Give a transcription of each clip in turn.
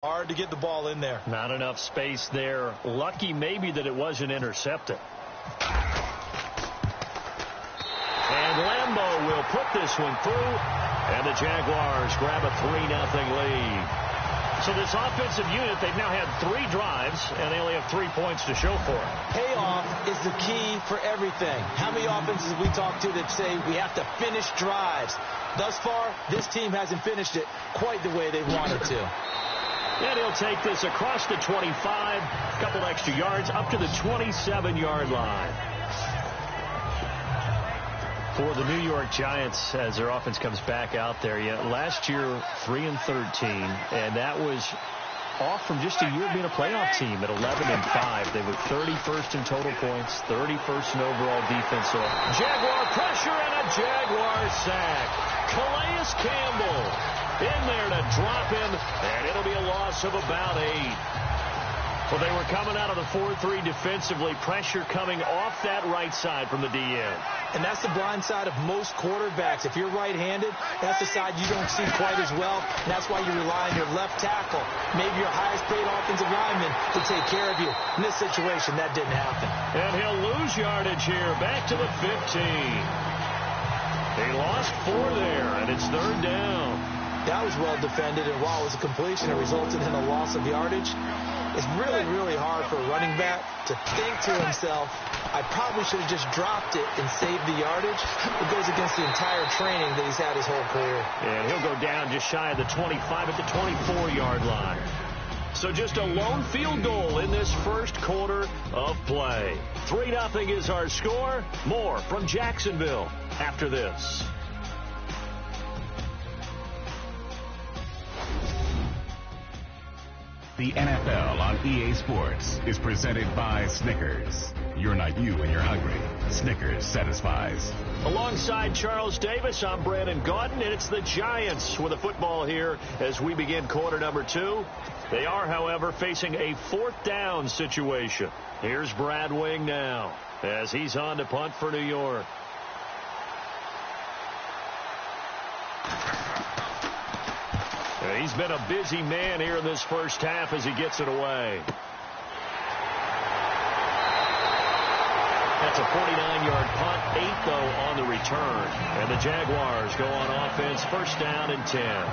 Hard to get the ball in there. Not enough space there. Lucky maybe that it wasn't intercepted. And Lambeau will put this one through, and the Jaguars grab a 3-0 lead. So this offensive unit, they've now had 3 drives, and they only have 3 points to show for it. Payoff is the key for everything. How many offenses we talk to that say we have to finish drives? Thus far, this team hasn't finished it quite the way they wanted to. And he'll take this across the 25, a couple extra yards, up to the 27-yard line. For the New York Giants, as their offense comes back out there, last year 3-13, and that was off from just a year of being a playoff team at 11-5. They were 31st in total points, 31st in overall defense. So Jaguar pressure and a Jaguar sack. Calais Campbell in there to drop him, and it'll be a loss of about 8. Well, they were coming out of the 4-3 defensively. Pressure coming off that right side from the DN. And that's the blind side of most quarterbacks. If you're right-handed, that's the side you don't see quite as well. And that's why you rely on your left tackle, maybe your highest-paid offensive lineman, to take care of you. In this situation, that didn't happen. And he'll lose yardage here, back to the 15. He lost 4 there, and it's 3rd down. That was well defended, and while it was a completion, it resulted in a loss of yardage. It's really, really hard for a running back to think to himself, I probably should have just dropped it and saved the yardage. It goes against the entire training that he's had his whole career. And he'll go down just shy of the 25 at the 24-yard line. So just a lone field goal in this first quarter of play. 3-0 is our score. More from Jacksonville after this. The NFL on EA Sports is presented by Snickers. You're not you when you're hungry. Snickers satisfies. Alongside Charles Davis, I'm Brandon Gaudin, and it's the Giants with the football here as we begin quarter number 2. They are, however, facing a 4th down situation. Here's Brad Wing now as he's on to punt for New York. He's been a busy man here in this first half as he gets it away. That's a 49-yard punt, 8 though on the return. And the Jaguars go on offense, 1st down and 10.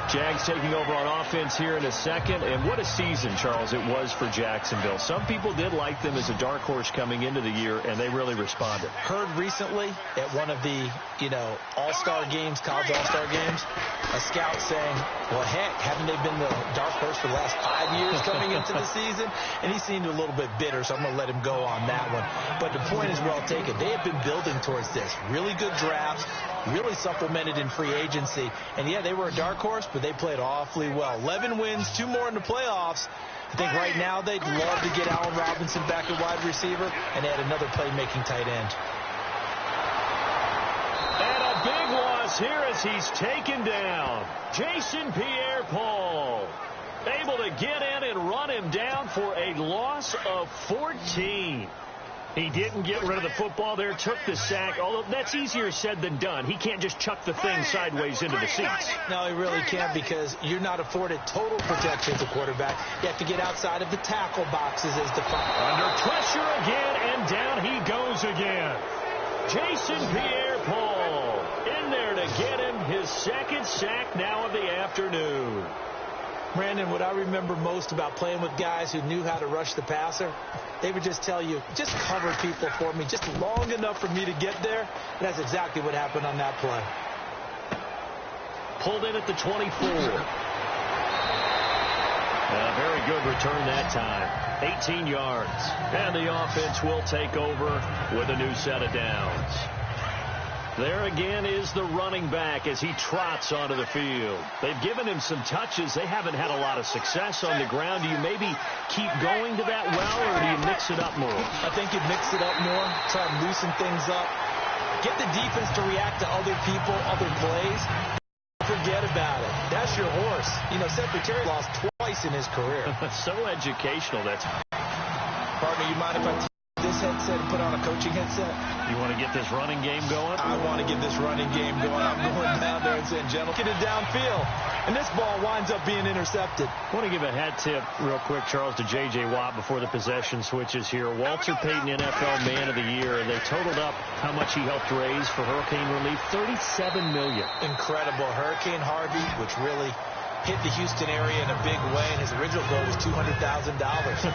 Jags taking over on offense here in a second. And what a season, Charles, it was for Jacksonville. Some people did like them as a dark horse coming into the year, and they really responded. Heard recently at one of the, all-star games, college all-star games, a scout saying, well, heck, haven't they been the dark horse for the last 5 years coming into the season? And he seemed a little bit bitter, so I'm going to let him go on that one. But the point is well taken. They have been building towards this. Really good drafts, really supplemented in free agency. And, yeah, they were a dark horse, but they played awfully well. 11 wins, 2 more in the playoffs. I think right now they'd love to get Allen Robinson back at wide receiver and add another playmaking tight end. And a big loss here as he's taken down. Jason Pierre-Paul able to get in and run him down for a loss of 14. He didn't get rid of the football there, took the sack, although that's easier said than done. He can't just chuck the thing sideways into the seats. No, he really can't, because you're not afforded total protection as a quarterback. You have to get outside of the tackle boxes as defined. Under pressure again, and down he goes again. Jason Pierre-Paul in there to get him his 2nd sack now of the afternoon. Brandon, what I remember most about playing with guys who knew how to rush the passer, they would just tell you, just cover people for me, just long enough for me to get there. And that's exactly what happened on that play. Pulled in at the 24. A very good return that time. 18 yards. And the offense will take over with a new set of downs. There again is the running back as he trots onto the field. They've given him some touches. They haven't had a lot of success on the ground. Do you maybe keep going to that well, or do you mix it up more? I think you mix it up more, try to loosen things up, get the defense to react to other people, other plays. Forget about it. That's your horse. Secretary lost twice in his career. So educational. That's. Partner, you mind if I take this headset and put on a coaching headset? You want to get this running game going? I want to get this running game going. I'm going down there and saying, gentlemen, get it downfield. And this ball winds up being intercepted. I want to give a hat tip real quick, Charles, to J.J. Watt before the possession switches here. Walter Payton, NFL Man of the Year. They totaled up how much he helped raise for hurricane relief, $37 million. Incredible. Hurricane Harvey, which really hit the Houston area in a big way, and his original goal was $200,000.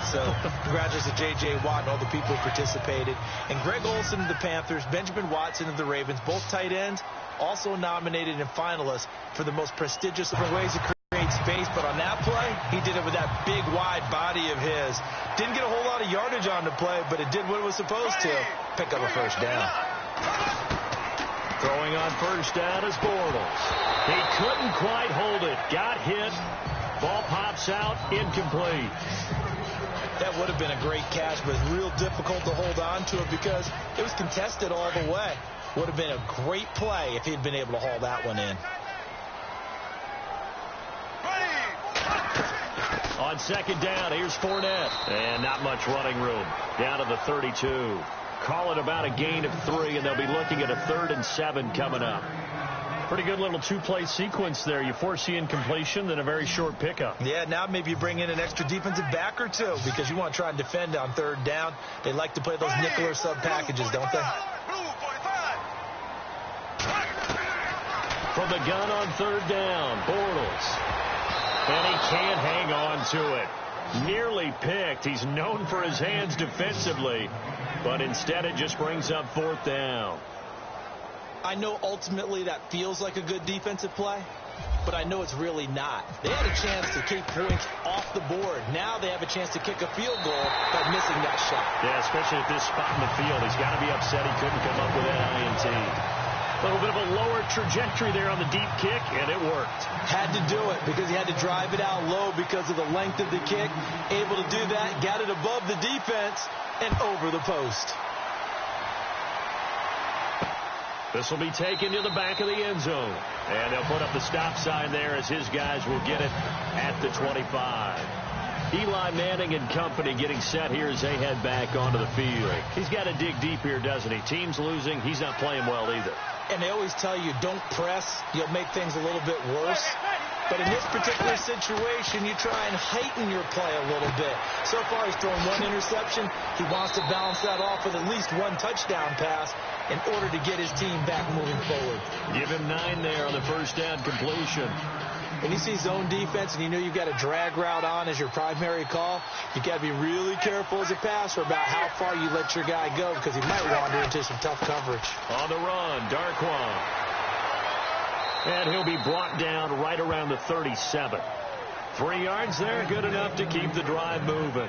So congratulations to J.J. Watt and all the people who participated. And Greg Olsen of the Panthers, Benjamin Watson of the Ravens, both tight ends, also nominated and finalists for the most prestigious different ways to create space. But on that play, he did it with that big, wide body of his. Didn't get a whole lot of yardage on the play, but it did what it was supposed to. Pick up a first down. Throwing on first down is Bortles. He couldn't quite hold it. Got hit. Ball pops out. Incomplete. That would have been a great catch, but it's real difficult to hold on to it because it was contested all the way. Would have been a great play if he'd been able to haul that one in. On second down, here's Fournette. And not much running room. Down to the 32. Call it about a gain of 3, and they'll be looking at a 3rd and 7 coming up. Pretty good little two-play sequence there. You force the incompletion, then a very short pickup. Yeah, now maybe you bring in an extra defensive back or two because you want to try and defend on 3rd down. They like to play those nickel or sub packages, don't they? From the gun on 3rd down, Bortles. And he can't hang on to it. Nearly picked. He's known for his hands defensively, but instead it just brings up 4th down. I know ultimately that feels like a good defensive play, but I know it's really not. They had a chance to keep points off the board. Now they have a chance to kick a field goal by missing that shot. Yeah, especially at this spot in the field. He's got to be upset he couldn't come up with that INT. A little bit of a lower trajectory there on the deep kick, and it worked. Had to do it because he had to drive it out low because of the length of the kick. Able to do that, got it above the defense and over the post. This will be taken to the back of the end zone. And they'll put up the stop sign there as his guys will get it at the 25. Eli Manning and company getting set here as they head back onto the field. He's got to dig deep here, doesn't he? Team's losing. He's not playing well either. And they always tell you, don't press. You'll make things a little bit worse. But in this particular situation, you try and heighten your play a little bit. So far, he's thrown 1 interception. He wants to balance that off with at least 1 touchdown pass in order to get his team back moving forward. Give him 9 there on the first down completion. When you see zone defense and you know you've got a drag route on as your primary call, you got to be really careful as a passer about how far you let your guy go because he might wander into some tough coverage. On the run, Darquan. And he'll be brought down right around the 37. 3 yards there, good enough to keep the drive moving.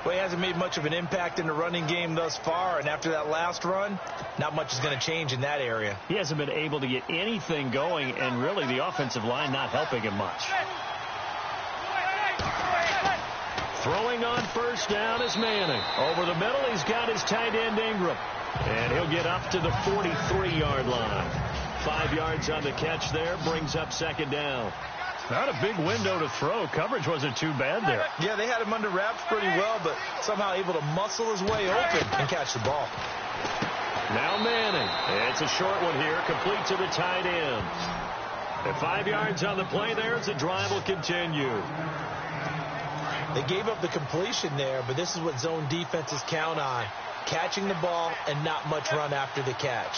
Well, he hasn't made much of an impact in the running game thus far, and after that last run, not much is going to change in that area. He hasn't been able to get anything going, and really the offensive line not helping him much. Throwing on first down is Manning. Over the middle, he's got his tight end Ingram. And he'll get up to the 43-yard line. 5 yards on the catch there, brings up second down. Not a big window to throw. Coverage wasn't too bad there. Yeah, they had him under wraps pretty well, but somehow able to muscle his way open and catch the ball. Now Manning. It's a short one here, complete to the tight end. And 5 yards on the play there as the drive will continue. They gave up the completion there, but this is what zone defenses count on. Catching the ball and not much run after the catch.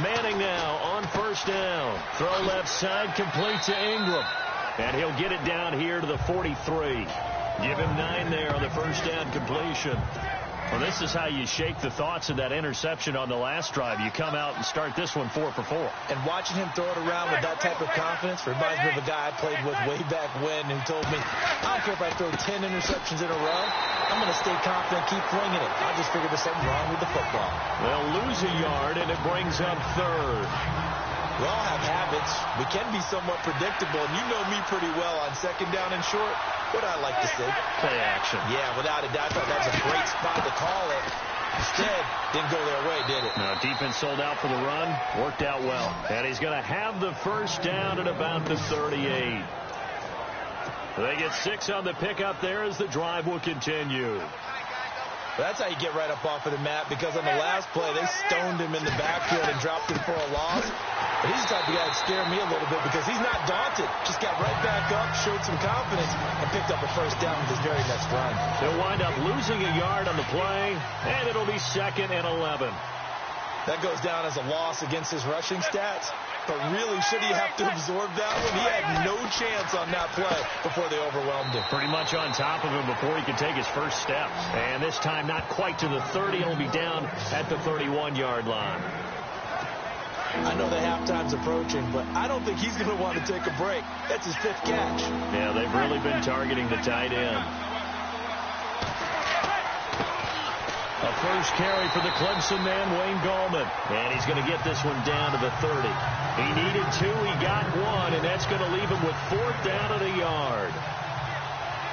Manning now on first down. Throw left side, complete to Ingram. And he'll get it down here to the 43. Give him 9 there on the first down completion. Well, this is how you shake the thoughts of that interception on the last drive. You come out and start this one 4 for 4. And watching him throw it around with that type of confidence reminds me of a guy I played with way back when who told me, I don't care if I throw 10 interceptions in a row. I'm going to stay confident, keep flinging it. I just figured there's something wrong with the football. They'll lose a yard, and it brings up 3rd. We all have habits. We can be somewhat predictable, and you know me pretty well on second down and short. What I like to see. Play action. Yeah, without a doubt. I thought that was a great spot to call it. Instead, didn't go their way, did it? No, defense sold out for the run. Worked out well. And he's going to have the first down at about the 38. They get 6 on the pickup there as the drive will continue. That's how you get right up off of the mat, because on the last play, they stoned him in the backfield and dropped him for a loss. But he's the type of guy that scared me a little bit because he's not daunted. Just got right back up, showed some confidence, and picked up a first down with his very next run. They'll wind up losing a yard on the play, and it'll be 2nd and 11. That goes down as a loss against his rushing stats. But really, should he have to absorb that one? He had no chance on that play before they overwhelmed him. Pretty much on top of him before he could take his first steps. And this time not quite to the 30. It'll be down at the 31-yard line. I know the halftime's approaching, but I don't think he's going to want to take a break. That's his 5th catch. Yeah, they've really been targeting the tight end. A first carry for the Clemson man, Wayne Gallman. And he's going to get this one down to the 30. He needed 2, he got 1, and that's going to leave him with 4th down at a yard.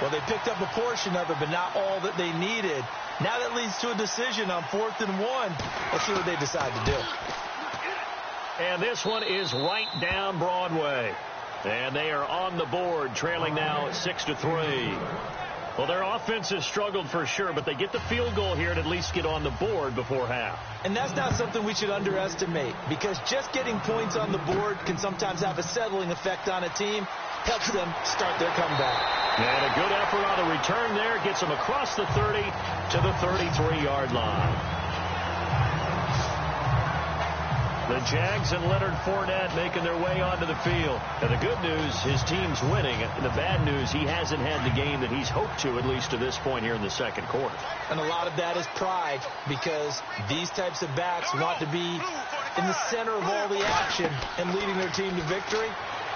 Well, they picked up a portion of it, but not all that they needed. Now that leads to a decision on 4th and 1. Let's see what they decide to do. And this one is right down Broadway. And they are on the board, trailing now 6-3. Well, their offense has struggled for sure, but they get the field goal here and at least get on the board before half. And that's not something we should underestimate, because just getting points on the board can sometimes have a settling effect on a team. Helps them start their comeback. And a good effort on the return there gets them across the 30 to the 33-yard line. The Jags and Leonard Fournette making their way onto the field. And the good news, his team's winning. And the bad news, he hasn't had the game that he's hoped to, at least to this point here in the second quarter. And a lot of that is pride, because these types of backs want to be in the center of all the action and leading their team to victory.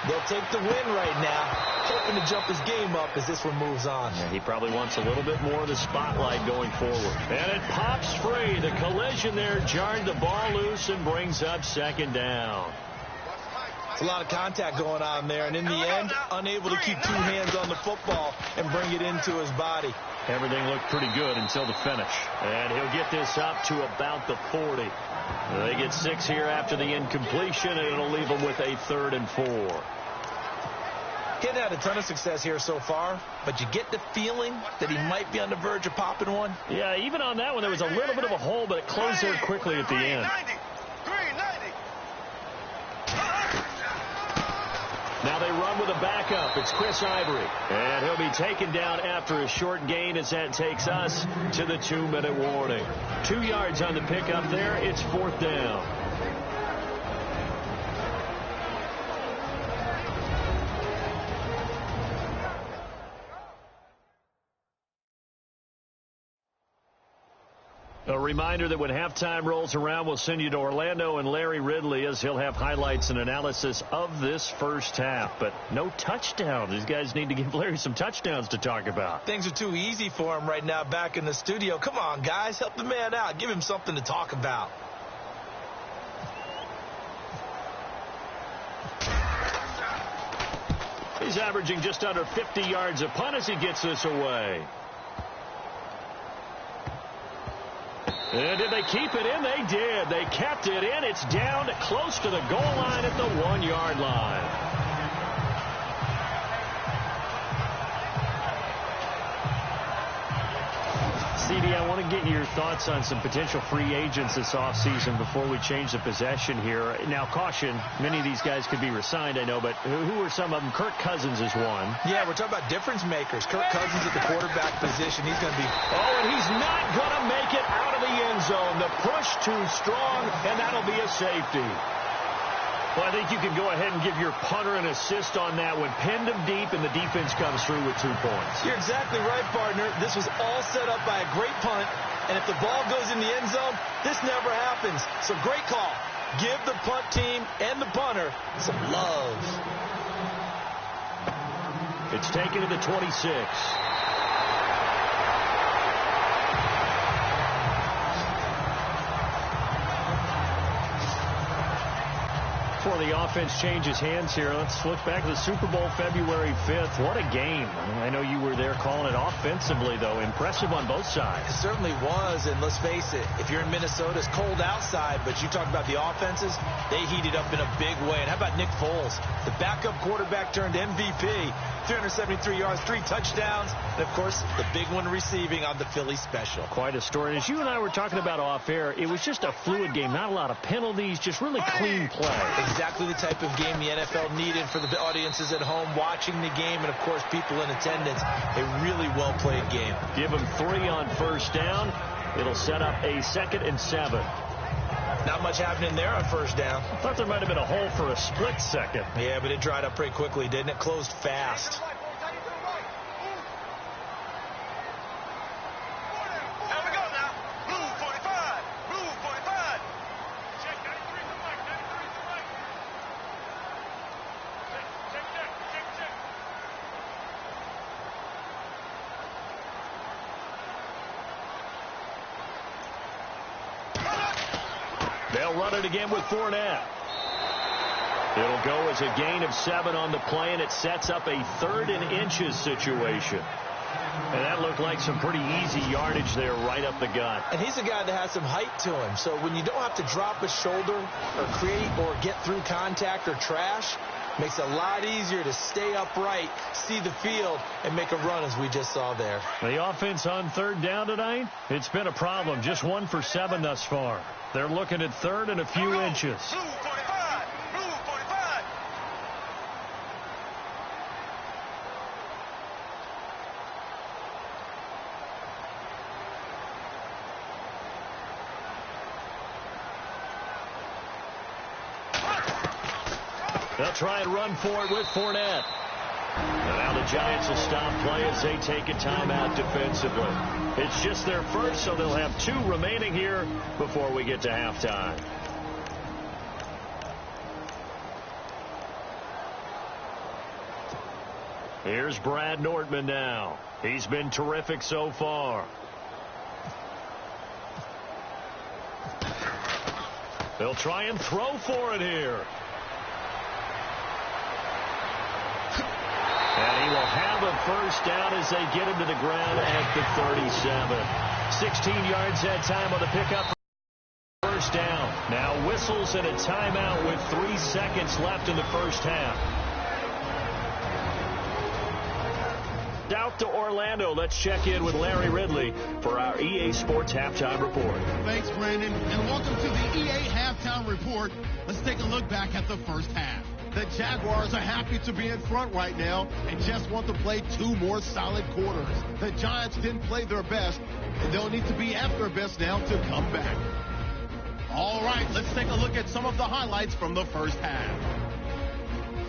They'll take the win right now, hoping to jump his game up as this one moves on. Yeah, he probably wants a little bit more of the spotlight going forward. And it pops free. The collision there jarred the ball loose and brings up 2nd down. It's a lot of contact going on there, and in the end, unable to keep 2 hands on the football and bring it into his body. Everything looked pretty good until the finish. And he'll get this up to about the 40. They get 6 here after the incompletion, and it'll leave them with a 3rd and 4. He hadn't had a ton of success here so far, but you get the feeling that he might be on the verge of popping one. Yeah, even on that one, there was a little bit of a hole, but it closed there quickly at the end. Now they run with a backup. It's Chris Ivory. And he'll be taken down after a short gain as that takes us to the 2-minute warning. 2 yards on the pickup there. It's 4th down. A reminder that when halftime rolls around, we'll send you to Orlando and Larry Ridley as he'll have highlights and analysis of this first half. But no touchdown. These guys need to give Larry some touchdowns to talk about. Things are too easy for him right now back in the studio. Come on, guys. Help the man out. Give him something to talk about. He's averaging just under 50 yards a punt as he gets this away. And did they keep it in? They did. They kept it in. It's down close to the goal line at the 1-yard line. CD, I want to get your thoughts on some potential free agents this offseason before we change the possession here. Now, caution, many of these guys could be resigned, I know, but who are some of them? Kirk Cousins is one. Yeah, we're talking about difference makers. Kirk Cousins at the quarterback position. He's going to be... Oh, and he's not going to make it out of the end zone. The push too strong, and that'll be a safety. Well, I think you can go ahead and give your punter an assist on that one. Pinned him deep, and the defense comes through with 2 points. You're exactly right, partner. This was all set up by a great punt, and if the ball goes in the end zone, this never happens. So great call. Give the punt team and the punter some love. It's taken to the 26. Before the offense changes hands here, let's look back to the Super Bowl February 5th. What a game. I know you were there calling it offensively, though. Impressive on both sides. It certainly was, and let's face it, if you're in Minnesota, it's cold outside, but you talk about the offenses, they heated up in a big way. And how about Nick Foles, the backup quarterback turned MVP, 373 yards, 3 touchdowns, and, of course, the big one receiving on the Philly special. Quite a story. And as you and I were talking about off air, it was just a fluid game. Not a lot of penalties, just really clean play. Exactly the type of game the NFL needed for the audiences at home watching the game and, of course, people in attendance. A really well-played game. Give them 3 on first down. It'll set up a 2nd and 7. Not much happening there on first down. I thought there might have been a hole for a split second. Yeah, but it dried up pretty quickly, didn't it? Closed fast. They'll run it again with Fournette. It'll go as a gain of 7 on the play, and it sets up a 3rd and inches situation. And that looked like some pretty easy yardage there right up the gut. And he's a guy that has some height to him. So when you don't have to drop a shoulder or create or get through contact or trash, makes it a lot easier to stay upright, see the field, and make a run as we just saw there. The offense on 3rd down tonight, it's been a problem. Just 1 for 7 thus far. They're looking at 3rd and a few inches. They'll try and run for it with Fournette. Now the Giants will stop play as they take a timeout defensively. It's just their first, so they'll have 2 remaining here before we get to halftime. Here's Brad Nortman now. He's been terrific so far. They'll try and throw for it here. And he will have a first down as they get him to the ground at the 37. 16 yards that time on the pickup. First down. Now whistles and a timeout with 3 seconds left in the first half. Out to Orlando. Let's check in with Larry Ridley for our EA Sports Halftime Report. Thanks, Brandon, and welcome to the EA Halftime Report. Let's take a look back at the first half. The Jaguars are happy to be in front right now and just want to play 2 more solid quarters. The Giants didn't play their best, and they'll need to be at their best now to come back. All right, let's take a look at some of the highlights from the first half.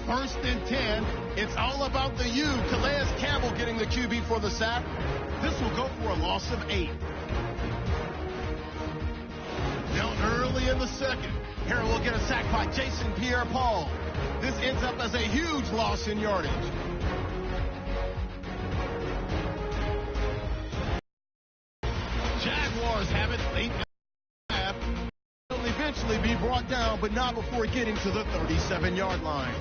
1st and 10. It's all about the U. Calais Campbell getting the QB for the sack. This will go for a loss of 8. Now early in the second, Harrell will get a sack by Jason Pierre-Paul. This ends up as a huge loss in yardage. Jaguars have it late in the half. They'll eventually be brought down, but not before getting to the 37-yard line.